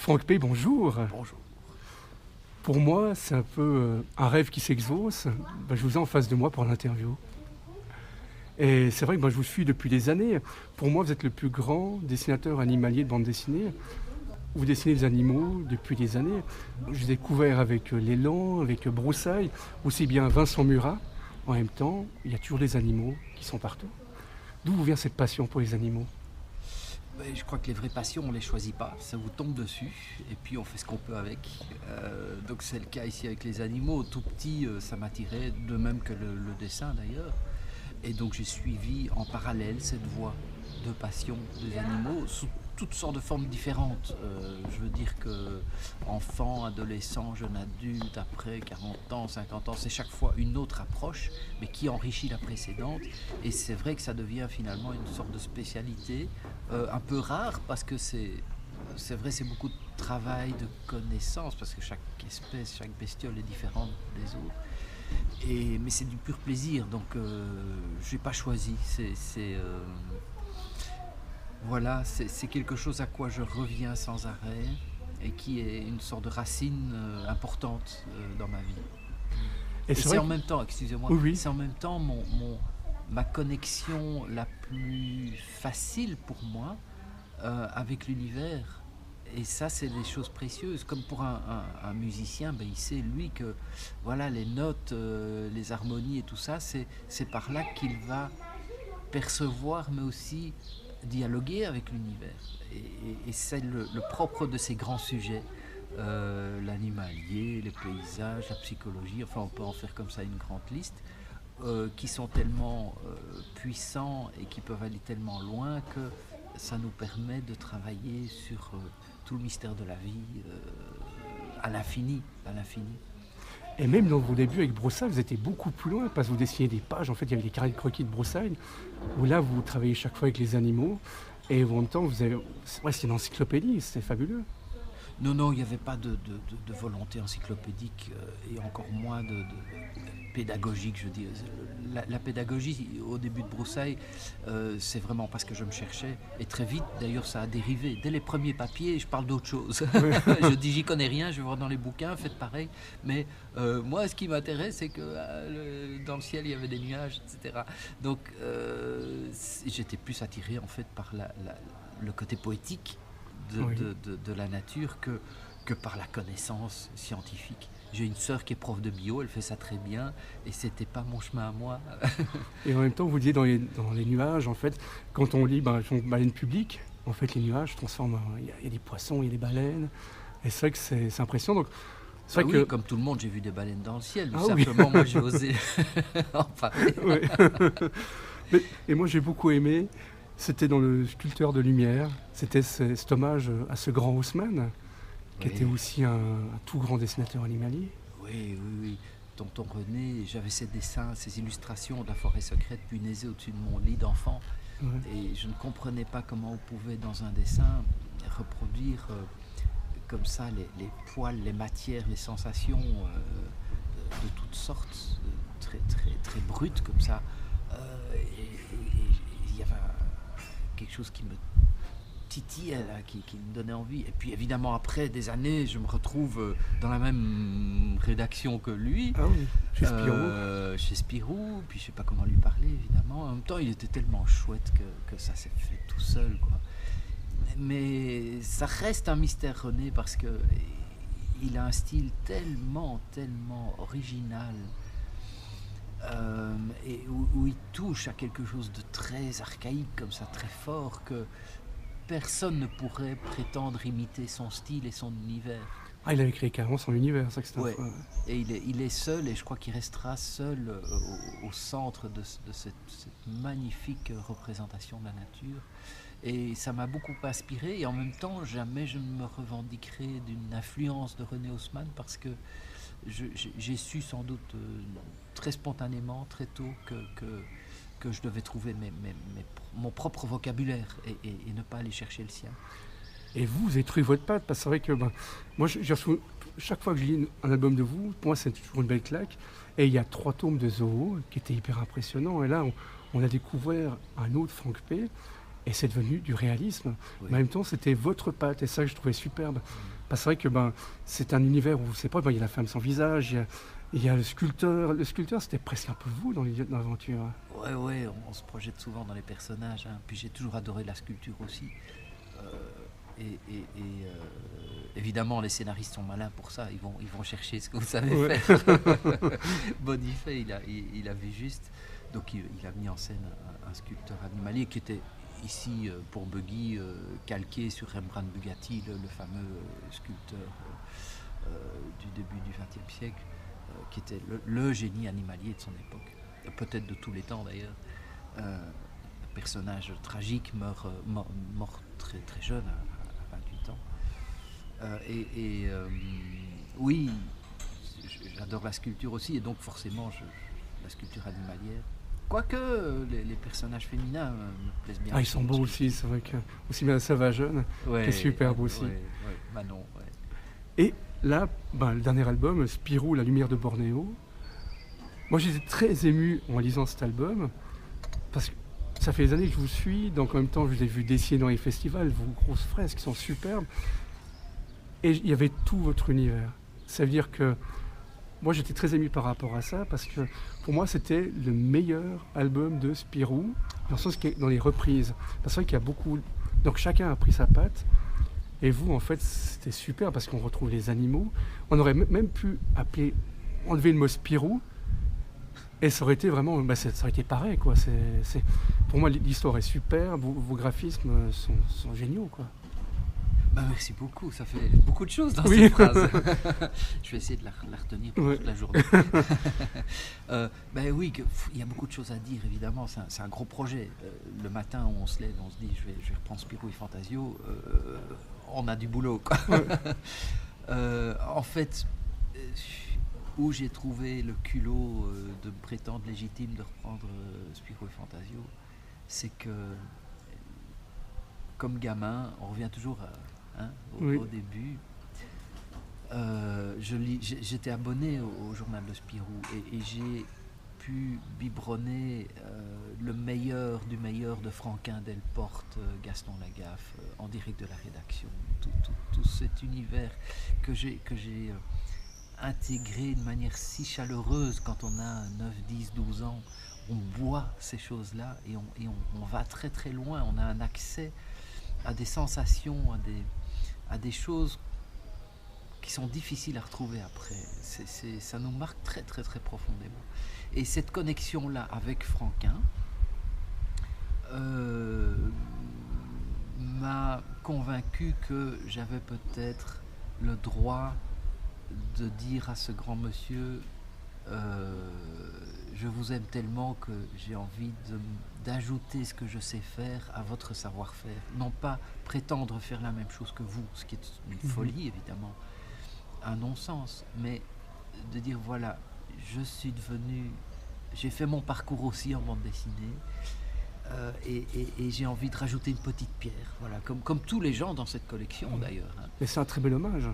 Franck P, bonjour. Bonjour. Pour moi, c'est un peu un rêve qui s'exauce. Je vous ai en face de moi pour l'interview. Et c'est vrai que je vous suis depuis des années. Pour moi, vous êtes le plus grand dessinateur animalier de bande dessinée. Vous dessinez des animaux depuis des années. Je vous ai découvert avec L'élan, avec Broussailles, aussi bien Vincent Murat. En même temps, il y a toujours des animaux qui sont partout. D'où vient cette passion pour les animaux ? Je crois que les vraies passions, on ne les choisit pas. Ça vous tombe dessus et puis on fait ce qu'on peut avec. Donc c'est le cas ici avec les animaux. Tout petit, ça m'attirait, de même que le dessin d'ailleurs. Et donc j'ai suivi en parallèle cette voie de passion des animaux sous toutes sortes de formes différentes. Je veux dire que enfant, adolescent, jeune adulte, après 40 ans, 50 ans, c'est chaque fois une autre approche, mais qui enrichit la précédente. Et c'est vrai que ça devient finalement une sorte de spécialité, un peu rare, parce que c'est vrai, c'est beaucoup de travail, de connaissances, parce que chaque espèce, chaque bestiole est différente des autres. Mais c'est du pur plaisir, donc je n'ai pas choisi. Voilà, c'est quelque chose à quoi je reviens sans arrêt et qui est une sorte de racine importante dans ma vie. Et c'est en même temps, excusez-moi, oui. C'est en même temps ma connexion la plus facile pour moi avec l'univers. Et ça, c'est des choses précieuses. Comme pour un musicien, il sait, lui, que voilà, les notes, les harmonies et tout ça, c'est par là qu'il va percevoir, mais aussi dialoguer avec l'univers. Et c'est le propre de ces grands sujets, l'animalier, les paysages, la psychologie, enfin on peut en faire comme ça une grande liste, qui sont tellement puissants et qui peuvent aller tellement loin que ça nous permet de travailler sur tout le mystère de la vie à l'infini. Et même dans vos débuts avec Broussailles, vous étiez beaucoup plus loin, parce que vous dessiniez des pages, en fait il y avait des carrés de croquis de Broussailles, où là vous travaillez chaque fois avec les animaux, et en même temps c'est une encyclopédie, c'est fabuleux. Non, il n'y avait pas de volonté encyclopédique et encore moins de pédagogique, je dis. La pédagogie, au début de Broussailles, c'est vraiment parce que je me cherchais. Et très vite, d'ailleurs, ça a dérivé. Dès les premiers papiers, je parle d'autre chose. Je dis, j'y connais rien, je vais voir dans les bouquins, faites pareil. Mais moi, ce qui m'intéresse, c'est que dans le ciel, il y avait des nuages, etc. Donc, j'étais plus attiré, en fait, par le côté poétique de la nature que par la connaissance scientifique. J'ai une sœur qui est prof de bio, elle fait ça très bien, et c'était pas mon chemin à moi. Et en même temps, vous disiez dans les nuages, en fait, quand on lit une baleine publique, en fait, les nuages se transforment, il y a des poissons, il y a des baleines, et c'est vrai que c'est impressionnant. Donc, c'est vrai que comme tout le monde, j'ai vu des baleines dans le ciel, mais simplement, moi, j'ai osé en parler. Et moi, j'ai beaucoup aimé. C'était dans le Sculpteur de lumière, c'était cet hommage à ce grand Haussmann, qui était aussi un tout grand dessinateur animalier. Oui. Tonton René, j'avais ces dessins, ces illustrations de la forêt secrète punaisées au-dessus de mon lit d'enfant. Ouais. Et je ne comprenais pas comment on pouvait, dans un dessin, reproduire comme ça les poils, les matières, les sensations de toutes sortes, très, très, très brutes comme ça. Il y avait quelque chose qui me titillait là, qui me donnait envie. Et puis évidemment après des années, je me retrouve dans la même rédaction que lui. Ah oui, chez Spirou. Puis je sais pas comment lui parler évidemment. En même temps, il était tellement chouette que ça s'est fait tout seul, quoi. Mais ça reste un mystère, René, parce que il a un style tellement original. Et où il touche à quelque chose de très archaïque comme ça, très fort, que personne ne pourrait prétendre imiter son style et son univers. Ah, il avait créé carrément son univers, ça que c'est Et il est seul, et je crois qu'il restera seul au centre de cette magnifique représentation de la nature. Et ça m'a beaucoup inspiré, et en même temps, jamais je ne me revendiquerai d'une influence de René Haussmann, parce que j'ai su sans doute très spontanément, très tôt, que je devais trouver mon propre vocabulaire et ne pas aller chercher le sien. Et vous avez trouvé votre patte, parce que c'est vrai que moi, chaque fois que je lis un album de vous, pour moi c'est toujours une belle claque. Et il y a 3 tomes de Zorro qui étaient hyper impressionnants. Et là, on a découvert un autre Franck P. Et c'est devenu du réalisme. Oui. Mais en même temps, c'était votre patte, et ça que je trouvais superbe. Parce que c'est vrai que c'est un univers où c'est pas, il y a la femme sans visage, il y a le sculpteur. Le sculpteur, c'était presque un peu vous dans l'aventure. Ouais, on se projette souvent dans les personnages. Hein. Puis j'ai toujours adoré la sculpture aussi. Euh, évidemment, les scénaristes sont malins pour ça. Ils vont chercher ce que vous savez faire. Bonifay, il a vu juste. Donc il a mis en scène un sculpteur animalier qui était ici pour Buggy calqué sur Rembrandt Bugatti, le fameux sculpteur du début du XXe siècle, qui était le génie animalier de son époque, peut-être de tous les temps d'ailleurs. Un personnage tragique, mort très, très jeune, à 28 ans. Oui, j'adore la sculpture aussi, et donc forcément la sculpture animalière. Quoique les personnages féminins me plaisent bien. Ils sont beaux aussi, c'est vrai que aussi bien Sauvageonne, qui est superbe aussi. Manon, Et là, le dernier album, Spirou, La lumière de Bornéo. Moi, j'étais très ému en lisant cet album, parce que ça fait des années que je vous suis, donc en même temps, je vous ai vu dessiner dans les festivals, vos grosses fresques qui sont superbes, et il y avait tout votre univers. Ça veut dire que moi, j'étais très ému par rapport à ça, parce que pour moi, c'était le meilleur album de Spirou, dans le sens qu'il y a dans les reprises. Parce qu'il y a beaucoup... Donc chacun a pris sa patte, et vous, en fait, c'était super, parce qu'on retrouve les animaux. On aurait même pu enlever le mot Spirou, et ça aurait été vraiment... ça aurait été pareil, quoi. Pour moi, l'histoire est super, vos graphismes sont géniaux, quoi. Merci beaucoup, ça fait beaucoup de choses dans cette phrase. Je vais essayer de la retenir pour toute la journée. Oui, il y a beaucoup de choses à dire, évidemment, c'est un gros projet. Le matin, on se lève, on se dit, je vais reprendre Spirou et Fantasio, on a du boulot, quoi. En fait, où j'ai trouvé le culot de me prétendre légitime de reprendre Spirou et Fantasio, c'est que, comme gamin, on revient toujours au début. J'étais abonné au journal de Spirou et j'ai pu biberonner le meilleur du meilleur de Franquin Delporte, Gaston Lagaffe, en direct de la rédaction. Tout cet univers que j'ai intégré de manière si chaleureuse quand on a 9, 10, 12 ans. On boit ces choses-là et on va très très loin. On a un accès à des sensations, à des choses qui sont difficiles à retrouver après. Ça nous marque très très très profondément. Et cette connexion-là avec Franquin m'a convaincu que j'avais peut-être le droit de dire à ce grand monsieur je vous aime tellement que j'ai envie d'ajouter ce que je sais faire à votre savoir-faire. Non pas prétendre faire la même chose que vous, ce qui est une folie évidemment, un non-sens, mais de dire voilà, j'ai fait mon parcours aussi en bande dessinée et j'ai envie de rajouter une petite pierre, voilà, comme tous les gens dans cette collection d'ailleurs. Mais c'est un très bel hommage.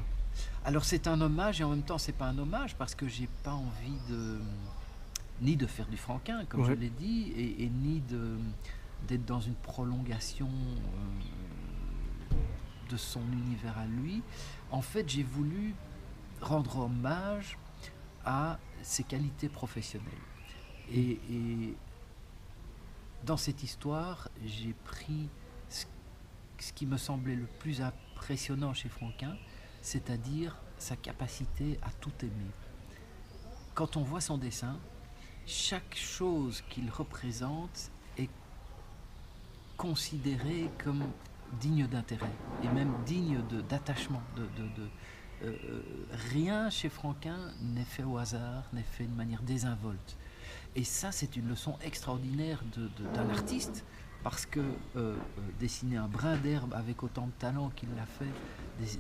Alors c'est un hommage et en même temps c'est pas un hommage parce que j'ai pas envie ni de faire du Franquin comme je l'ai dit et ni d'être dans une prolongation de son univers à lui. En fait j'ai voulu rendre hommage à ses qualités professionnelles et dans cette histoire j'ai pris ce qui me semblait le plus impressionnant chez Franquin, c'est-à-dire sa capacité à tout aimer. Quand on voit son dessin, chaque chose qu'il représente est considérée comme digne d'intérêt et même digne d'attachement. Rien chez Franquin n'est fait au hasard, n'est fait de manière désinvolte. Et ça, c'est une leçon extraordinaire d'un artiste, parce que dessiner un brin d'herbe avec autant de talent qu'il l'a fait,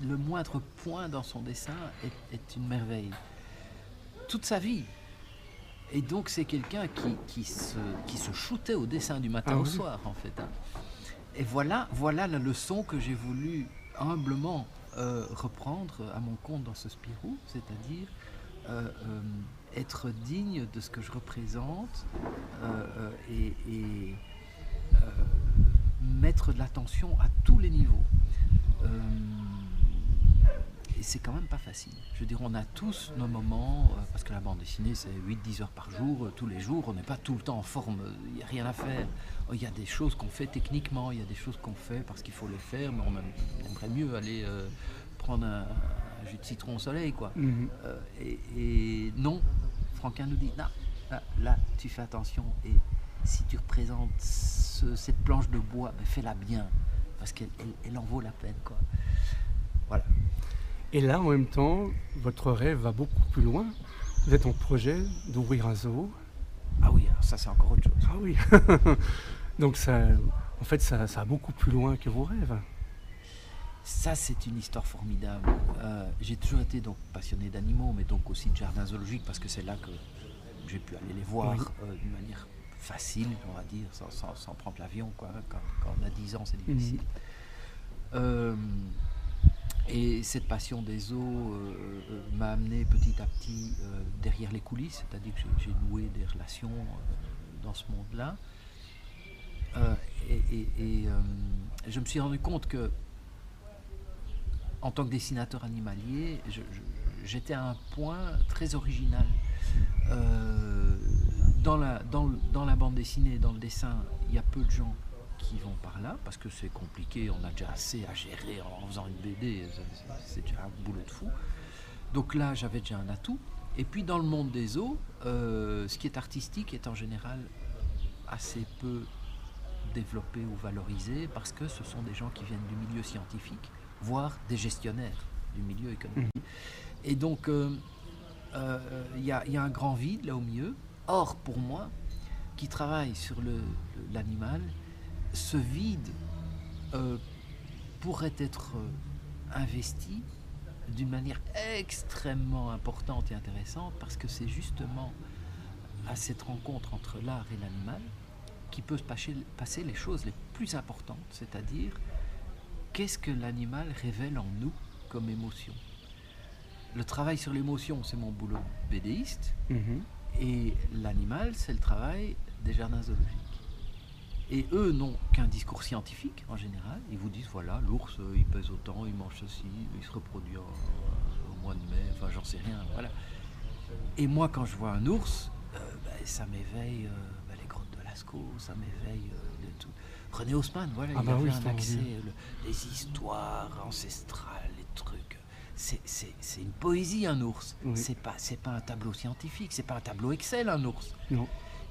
le moindre point dans son dessin est une merveille. Toute sa vie. Et donc c'est quelqu'un qui se shootait au dessin du matin au soir, en fait. Et voilà la leçon que j'ai voulu humblement reprendre à mon compte dans ce Spirou, c'est-à-dire être digne de ce que je représente et mettre de l'attention à tous les niveaux. Et c'est quand même pas facile. Je veux dire, on a tous nos moments, parce que la bande dessinée, c'est 8-10 heures par jour, tous les jours, on n'est pas tout le temps en forme, il n'y a rien à faire. Il y a des choses qu'on fait techniquement, il y a des choses qu'on fait parce qu'il faut les faire, mais on aimerait mieux aller prendre un jus de citron au soleil, quoi. Et non, Franquin nous dit, non, là, tu fais attention, et si tu représentes cette planche de bois, ben, fais-la bien, parce qu'elle en vaut la peine, quoi. Voilà. Et là, en même temps, votre rêve va beaucoup plus loin. Vous êtes en projet d'ouvrir un zoo. Ah oui, alors ça c'est encore autre chose. Ah oui. Donc ça, en fait, ça va beaucoup plus loin que vos rêves. Ça, c'est une histoire formidable. J'ai toujours été donc passionné d'animaux, mais donc aussi de jardin zoologique, parce que c'est là que j'ai pu aller les voir d'une manière facile, on va dire, sans prendre l'avion, quoi. Quand on a 10 ans, c'est difficile. Et cette passion des zoos m'a amené petit à petit derrière les coulisses, c'est-à-dire que j'ai noué des relations dans ce monde-là. Je me suis rendu compte que, en tant que dessinateur animalier, j'étais à un point très original. Dans la bande dessinée, dans le dessin, il y a peu de gens qui vont par là, parce que c'est compliqué, on a déjà assez à gérer en faisant une BD, c'est déjà un boulot de fou. Donc là, j'avais déjà un atout. Et puis dans le monde des zoos, ce qui est artistique est en général assez peu développé ou valorisé, parce que ce sont des gens qui viennent du milieu scientifique, voire des gestionnaires du milieu économique. Et donc, il y a un grand vide là au milieu. Or, pour moi, qui travaille sur l'animal, ce vide pourrait être investi d'une manière extrêmement importante et intéressante, parce que c'est justement à cette rencontre entre l'art et l'animal qui peut se passer les choses les plus importantes, c'est-à-dire qu'est-ce que l'animal révèle en nous comme émotion. Le travail sur l'émotion, c'est mon boulot de BDiste, et l'animal, c'est le travail des jardins zoologiques. Et eux n'ont qu'un discours scientifique en général. Ils vous disent, voilà, l'ours, il pèse autant, il mange ceci, il se reproduit au mois de mai, enfin j'en sais rien, voilà. Et moi, quand je vois un ours, ça m'éveille les grottes de Lascaux, ça m'éveille de tout. René Haussmann, voilà, il avait un accès, les histoires ancestrales, les trucs. C'est une poésie, un ours. Oui. C'est pas un tableau scientifique, c'est pas un tableau Excel, un ours. Non.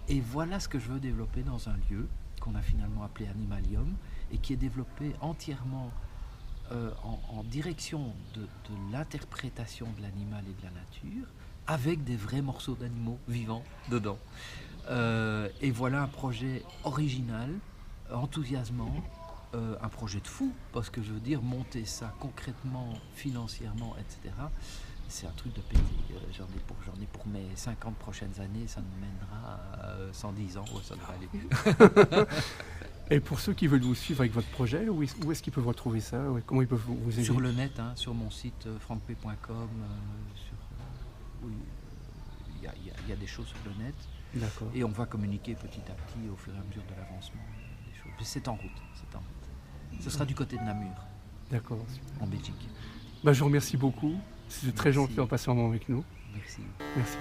Et voilà ce que je veux développer dans un lieu qu'on a finalement appelé Animalium, et qui est développé entièrement en direction de l'interprétation de l'animal et de la nature, avec des vrais morceaux d'animaux vivants dedans. Et voilà un projet original, enthousiasmant, un projet de fou, parce que je veux dire, monter ça concrètement, financièrement, etc., c'est un truc de pété. J'en ai pour mes 50 prochaines années, ça nous mènera à 110 ans, ça devrait aller mieux. Et pour ceux qui veulent vous suivre avec votre projet, où est-ce qu'ils peuvent retrouver ça? Comment ils peuvent vous aider? Sur le net, sur mon site francp.com, il y a des choses sur le net. D'accord. Et on va communiquer petit à petit au fur et à mesure de l'avancement des choses. Mais c'est en route. Ce sera du côté de Namur. D'accord. En Belgique. Je vous remercie beaucoup. C'était très gentil en passant un moment avec nous. Merci. Merci.